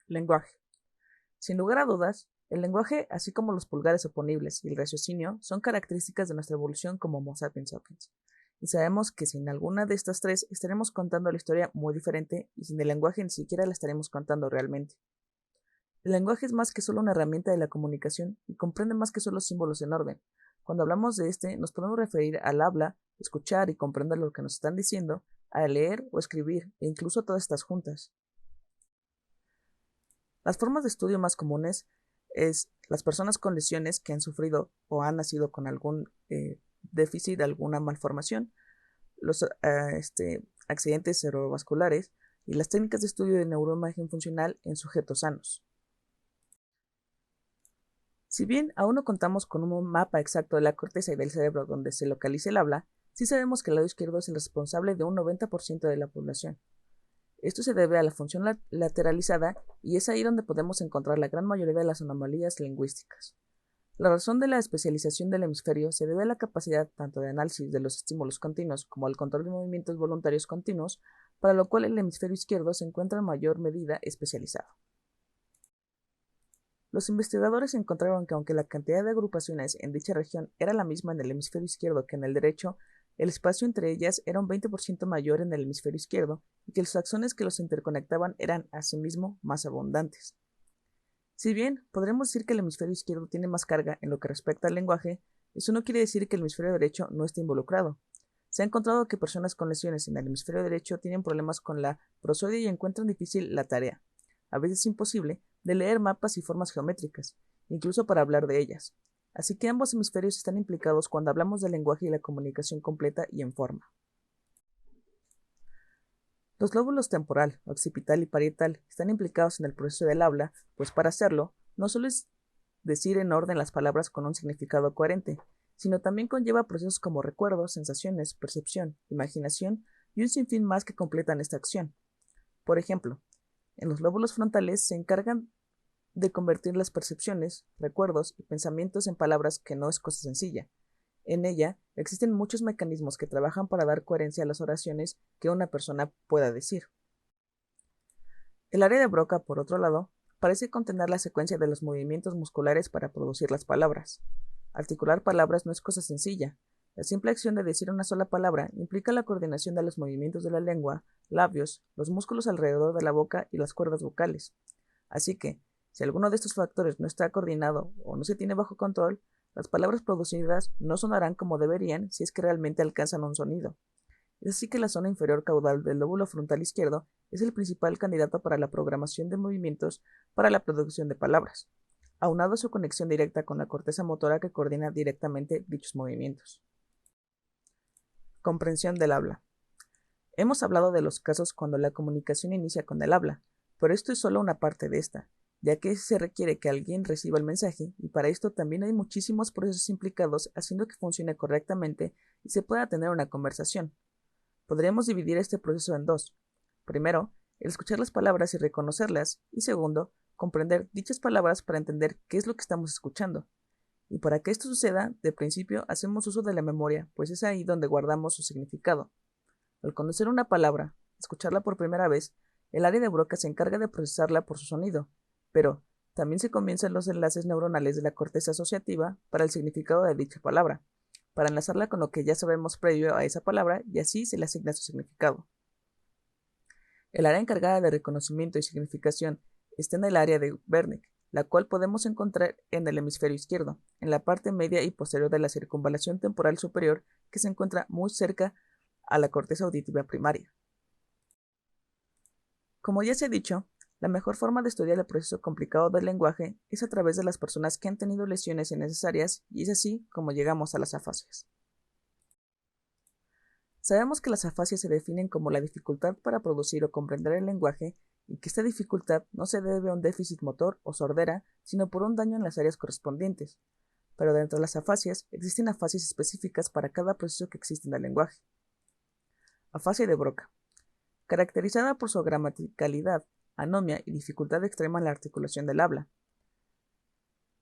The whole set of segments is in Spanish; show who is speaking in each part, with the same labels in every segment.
Speaker 1: Lenguaje. Sin lugar a dudas, el lenguaje, así como los pulgares oponibles y el raciocinio, son características de nuestra evolución como Homo sapiens sapiens. Y sabemos que sin alguna de estas tres estaremos contando la historia muy diferente y sin el lenguaje ni siquiera la estaremos contando realmente. El lenguaje es más que solo una herramienta de la comunicación y comprende más que solo símbolos en orden. Cuando hablamos de este, nos podemos referir al habla, escuchar y comprender lo que nos están diciendo, a leer o escribir, e incluso a todas estas juntas. Las formas de estudio más comunes es las personas con lesiones que han sufrido o han nacido con algún déficit, alguna malformación, los accidentes cerebrovasculares y las técnicas de estudio de neuroimagen funcional en sujetos sanos. Si bien aún no contamos con un mapa exacto de la corteza y del cerebro donde se localiza el habla, sí sabemos que el lado izquierdo es el responsable de un 90% de la población. Esto se debe a la función lateralizada y es ahí donde podemos encontrar la gran mayoría de las anomalías lingüísticas. La razón de la especialización del hemisferio se debe a la capacidad tanto de análisis de los estímulos continuos como al control de movimientos voluntarios continuos, para lo cual el hemisferio izquierdo se encuentra en mayor medida especializado. Los investigadores encontraron que aunque la cantidad de agrupaciones en dicha región era la misma en el hemisferio izquierdo que en el derecho, el espacio entre ellas era un 20% mayor en el hemisferio izquierdo y que los axones que los interconectaban eran, asimismo, más abundantes. Si bien podremos decir que el hemisferio izquierdo tiene más carga en lo que respecta al lenguaje, eso no quiere decir que el hemisferio derecho no esté involucrado. Se ha encontrado que personas con lesiones en el hemisferio derecho tienen problemas con la prosodia y encuentran difícil la tarea, a veces imposible, de leer mapas y formas geométricas, incluso para hablar de ellas. Así que ambos hemisferios están implicados cuando hablamos del lenguaje y la comunicación completa y en forma. Los lóbulos temporal, occipital y parietal están implicados en el proceso del habla, pues para hacerlo, no solo es decir en orden las palabras con un significado coherente, sino también conlleva procesos como recuerdos, sensaciones, percepción, imaginación y un sinfín más que completan esta acción. Por ejemplo, en los lóbulos frontales se encargan de convertir las percepciones, recuerdos y pensamientos en palabras, que no es cosa sencilla. En ella existen muchos mecanismos que trabajan para dar coherencia a las oraciones que una persona pueda decir. El área de Broca, por otro lado, parece contener la secuencia de los movimientos musculares para producir las palabras. Articular palabras no es cosa sencilla. La simple acción de decir una sola palabra implica la coordinación de los movimientos de la lengua, labios, los músculos alrededor de la boca y las cuerdas vocales. Así que, si alguno de estos factores no está coordinado o no se tiene bajo control, las palabras producidas no sonarán como deberían si es que realmente alcanzan un sonido. Es así que la zona inferior caudal del lóbulo frontal izquierdo es el principal candidato para la programación de movimientos para la producción de palabras, aunado a su conexión directa con la corteza motora que coordina directamente dichos movimientos. Comprensión del habla. Hemos hablado de los casos cuando la comunicación inicia con el habla, pero esto es solo una parte de esta, ya que se requiere que alguien reciba el mensaje y para esto también hay muchísimos procesos implicados haciendo que funcione correctamente y se pueda tener una conversación. Podríamos dividir este proceso en dos. Primero, el escuchar las palabras y reconocerlas, y segundo, comprender dichas palabras para entender qué es lo que estamos escuchando. Y para que esto suceda, de principio hacemos uso de la memoria, pues es ahí donde guardamos su significado. Al conocer una palabra, escucharla por primera vez, el área de Broca se encarga de procesarla por su sonido, pero también se comienzan los enlaces neuronales de la corteza asociativa para el significado de dicha palabra, para enlazarla con lo que ya sabemos previo a esa palabra y así se le asigna su significado. El área encargada de reconocimiento y significación está en el área de Wernicke, la cual podemos encontrar en el hemisferio izquierdo, en la parte media y posterior de la circunvalación temporal superior, que se encuentra muy cerca a la corteza auditiva primaria. Como ya se ha dicho, la mejor forma de estudiar el proceso complicado del lenguaje es a través de las personas que han tenido lesiones innecesarias y es así como llegamos a las afasias. Sabemos que las afasias se definen como la dificultad para producir o comprender el lenguaje y que esta dificultad no se debe a un déficit motor o sordera, sino por un daño en las áreas correspondientes. Pero dentro de las afasias existen afasias específicas para cada proceso que existe en el lenguaje. Afasia de Broca. Caracterizada por su gramaticalidad, anomia y dificultad extrema en la articulación del habla.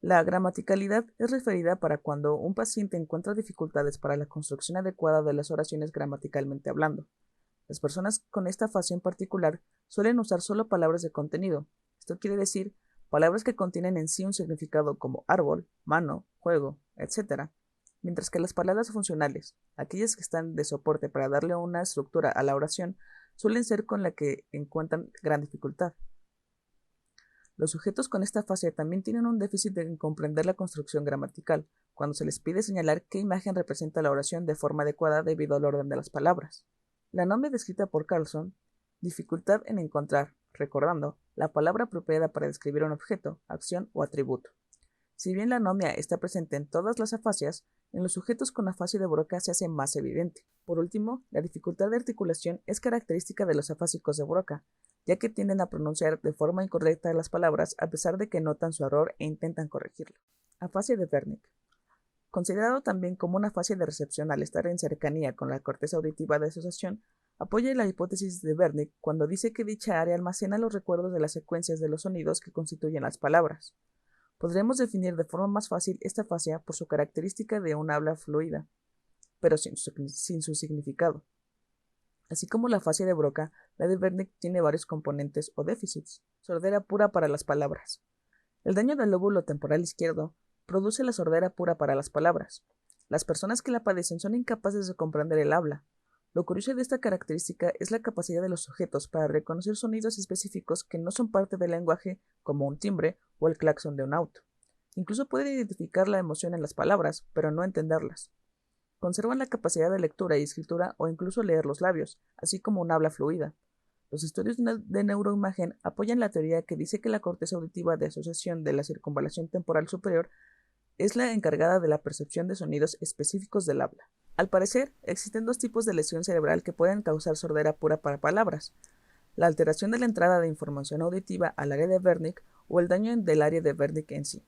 Speaker 1: La gramaticalidad es referida para cuando un paciente encuentra dificultades para la construcción adecuada de las oraciones gramaticalmente hablando. Las personas con esta afasia en particular suelen usar solo palabras de contenido, Esto quiere decir palabras que contienen en sí un significado como árbol, mano, juego, etc., mientras que las palabras funcionales, aquellas que están de soporte para darle una estructura a la oración, suelen ser con la que encuentran gran dificultad. Los sujetos con esta fase también tienen un déficit en comprender la construcción gramatical, cuando se les pide señalar qué imagen representa la oración de forma adecuada debido al orden de las palabras. La anomia descrita por Carlson, dificultad en encontrar, recordando, la palabra apropiada para describir un objeto, acción o atributo. Si bien la anomia está presente en todas las afasias, en los sujetos con afasia de Broca se hace más evidente. Por último, la dificultad de articulación es característica de los afásicos de Broca, ya que tienden a pronunciar de forma incorrecta las palabras a pesar de que notan su error e intentan corregirlo. Afasia de Wernicke. Considerado también como una afasia de recepción al estar en cercanía con la corteza auditiva de asociación, apoya la hipótesis de Wernicke cuando dice que dicha área almacena los recuerdos de las secuencias de los sonidos que constituyen las palabras. Podremos definir de forma más fácil esta afasia por su característica de un habla fluida, pero sin su significado. Así como la afasia de Broca, la de Wernicke tiene varios componentes o déficits. Sordera pura para las palabras. El daño del lóbulo temporal izquierdo produce la sordera pura para las palabras. Las personas que la padecen son incapaces de comprender el habla. Lo curioso de esta característica es la capacidad de los sujetos para reconocer sonidos específicos que no son parte del lenguaje, como un timbre o el claxon de un auto. Incluso pueden identificar la emoción en las palabras, pero no entenderlas. Conservan la capacidad de lectura y escritura o incluso leer los labios, así como un habla fluida. Los estudios de neuroimagen apoyan la teoría que dice que la corteza auditiva de asociación de la circunvalación temporal superior es la encargada de la percepción de sonidos específicos del habla. Al parecer, existen dos tipos de lesión cerebral que pueden causar sordera pura para palabras: la alteración de la entrada de información auditiva al área de Wernicke o el daño del área de Wernicke en sí.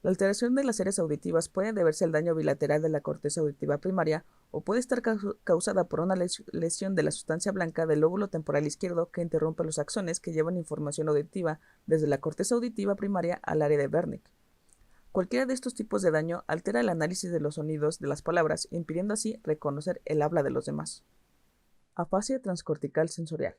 Speaker 1: La alteración de las áreas auditivas puede deberse al daño bilateral de la corteza auditiva primaria o puede estar causada por una lesión de la sustancia blanca del lóbulo temporal izquierdo que interrumpe los axones que llevan información auditiva desde la corteza auditiva primaria al área de Wernicke. Cualquiera de estos tipos de daño altera el análisis de los sonidos de las palabras, impidiendo así reconocer el habla de los demás. Afasia transcortical sensorial.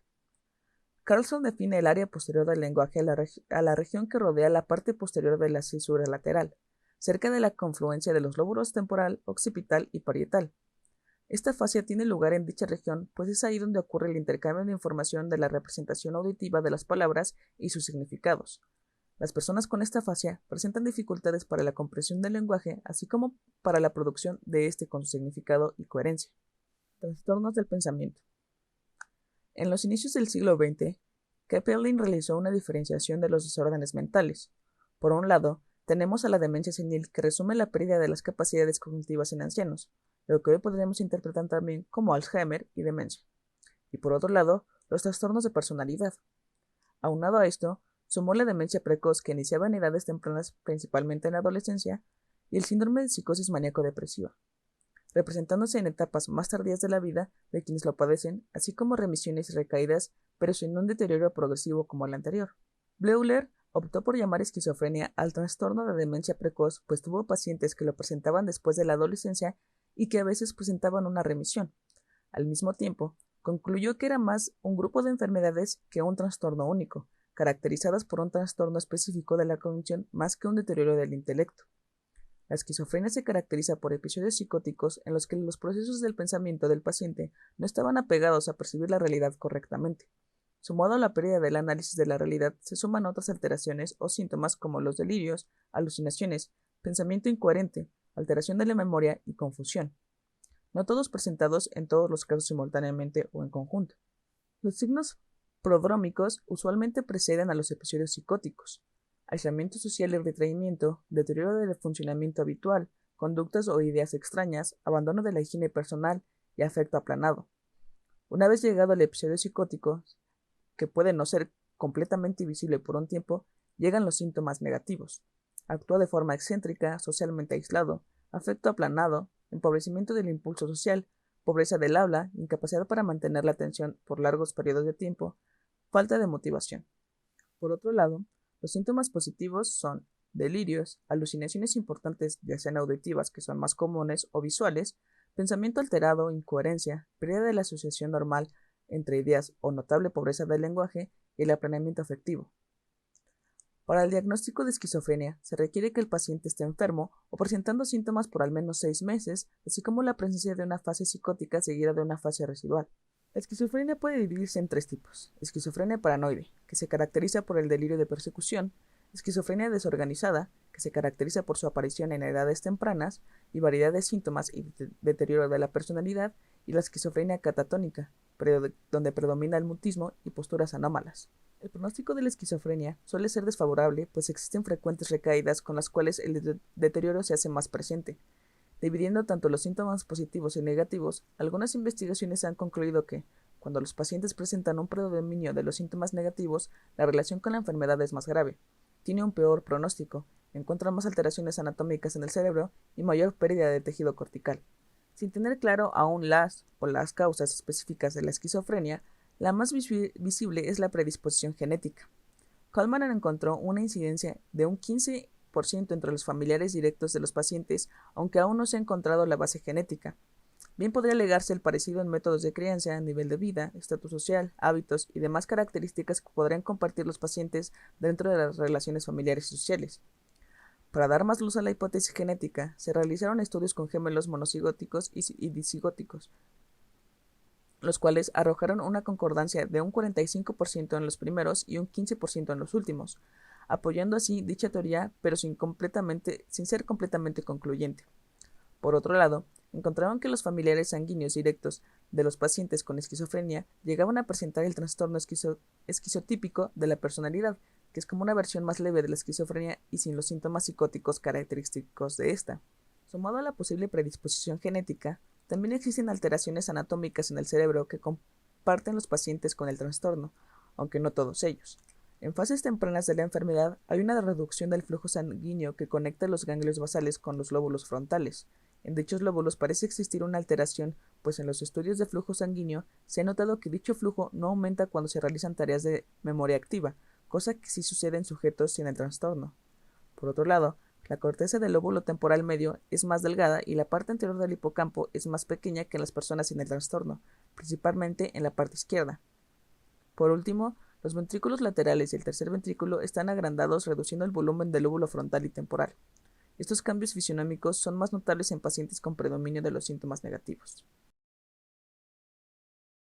Speaker 1: Carlson define el área posterior del lenguaje a la región que rodea la parte posterior de la cisura lateral, cerca de la confluencia de los lóbulos temporal, occipital y parietal. Esta afasia tiene lugar en dicha región, pues es ahí donde ocurre el intercambio de información de la representación auditiva de las palabras y sus significados. Las personas con esta afasia presentan dificultades para la comprensión del lenguaje, así como para la producción de este con su significado y coherencia. Trastornos del pensamiento. En los inicios del siglo XX, Kraepelin realizó una diferenciación de los desórdenes mentales. Por un lado, tenemos a la demencia senil, que resume la pérdida de las capacidades cognitivas en ancianos, lo que hoy podríamos interpretar también como Alzheimer y demencia. Y por otro lado, los trastornos de personalidad. Aunado a esto, sumó la demencia precoz, que iniciaba en edades tempranas, principalmente en la adolescencia, y el síndrome de psicosis maníaco-depresiva, representándose en etapas más tardías de la vida de quienes lo padecen, así como remisiones y recaídas, pero sin un deterioro progresivo como el anterior. Bleuler optó por llamar esquizofrenia al trastorno de demencia precoz, pues tuvo pacientes que lo presentaban después de la adolescencia y que a veces presentaban una remisión. Al mismo tiempo, concluyó que era más un grupo de enfermedades que un trastorno único, caracterizadas por un trastorno específico de la cognición más que un deterioro del intelecto. La esquizofrenia se caracteriza por episodios psicóticos en los que los procesos del pensamiento del paciente no estaban apegados a percibir la realidad correctamente. Sumado a la pérdida del análisis de la realidad, se suman otras alteraciones o síntomas como los delirios, alucinaciones, pensamiento incoherente, alteración de la memoria y confusión, no todos presentados en todos los casos simultáneamente o en conjunto. Los signos prodrómicos usualmente preceden a los episodios psicóticos: aislamiento social y retraimiento, deterioro del funcionamiento habitual, conductas o ideas extrañas, abandono de la higiene personal y afecto aplanado. Una vez llegado el episodio psicótico, que puede no ser completamente visible por un tiempo, llegan los síntomas negativos. Actúa de forma excéntrica, socialmente aislado, afecto aplanado, empobrecimiento del impulso social, pobreza del habla, incapacidad para mantener la atención por largos periodos de tiempo, falta de motivación. Por otro lado, los síntomas positivos son delirios, alucinaciones importantes, ya sean auditivas, que son más comunes, o visuales, pensamiento alterado, incoherencia, pérdida de la asociación normal entre ideas o notable pobreza del lenguaje y el aplanamiento afectivo. Para el diagnóstico de esquizofrenia, se requiere que el paciente esté enfermo o presentando síntomas por al menos 6 meses, así como la presencia de una fase psicótica seguida de una fase residual. La esquizofrenia puede dividirse en 3 tipos: esquizofrenia paranoide, que se caracteriza por el delirio de persecución; esquizofrenia desorganizada, que se caracteriza por su aparición en edades tempranas y variedad de síntomas y deterioro de la personalidad; y la esquizofrenia catatónica, donde predomina el mutismo y posturas anómalas. El pronóstico de la esquizofrenia suele ser desfavorable, pues existen frecuentes recaídas con las cuales el deterioro se hace más presente. Dividiendo tanto los síntomas positivos y negativos, algunas investigaciones han concluido que, cuando los pacientes presentan un predominio de los síntomas negativos, la relación con la enfermedad es más grave, tiene un peor pronóstico, encuentran más alteraciones anatómicas en el cerebro y mayor pérdida de tejido cortical. Sin tener claro aún las causas específicas de la esquizofrenia, la más visible es la predisposición genética. Kalman encontró una incidencia de un 15% entre los familiares directos de los pacientes, aunque aún no se ha encontrado la base genética. Bien podría alegarse el parecido en métodos de crianza, nivel de vida, estatus social, hábitos y demás características que podrían compartir los pacientes dentro de las relaciones familiares y sociales. Para dar más luz a la hipótesis genética, se realizaron estudios con gemelos monocigóticos y disigóticos, los cuales arrojaron una concordancia de un 45% en los primeros y un 15% en los últimos, apoyando así dicha teoría, pero sin ser completamente concluyente. Por otro lado, encontraron que los familiares sanguíneos directos de los pacientes con esquizofrenia llegaban a presentar el trastorno esquizotípico de la personalidad, que es como una versión más leve de la esquizofrenia y sin los síntomas psicóticos característicos de esta. Sumado a la posible predisposición genética, también existen alteraciones anatómicas en el cerebro que comparten los pacientes con el trastorno, aunque no todos ellos. En fases tempranas de la enfermedad hay una reducción del flujo sanguíneo que conecta los ganglios basales con los lóbulos frontales. En dichos lóbulos parece existir una alteración, pues en los estudios de flujo sanguíneo se ha notado que dicho flujo no aumenta cuando se realizan tareas de memoria activa, cosa que sí sucede en sujetos sin el trastorno. Por otro lado, la corteza del lóbulo temporal medio es más delgada y la parte anterior del hipocampo es más pequeña que en las personas sin el trastorno, principalmente en la parte izquierda. Por último, los ventrículos laterales y el tercer ventrículo están agrandados, reduciendo el volumen del lóbulo frontal y temporal. Estos cambios fisionómicos son más notables en pacientes con predominio de los síntomas negativos.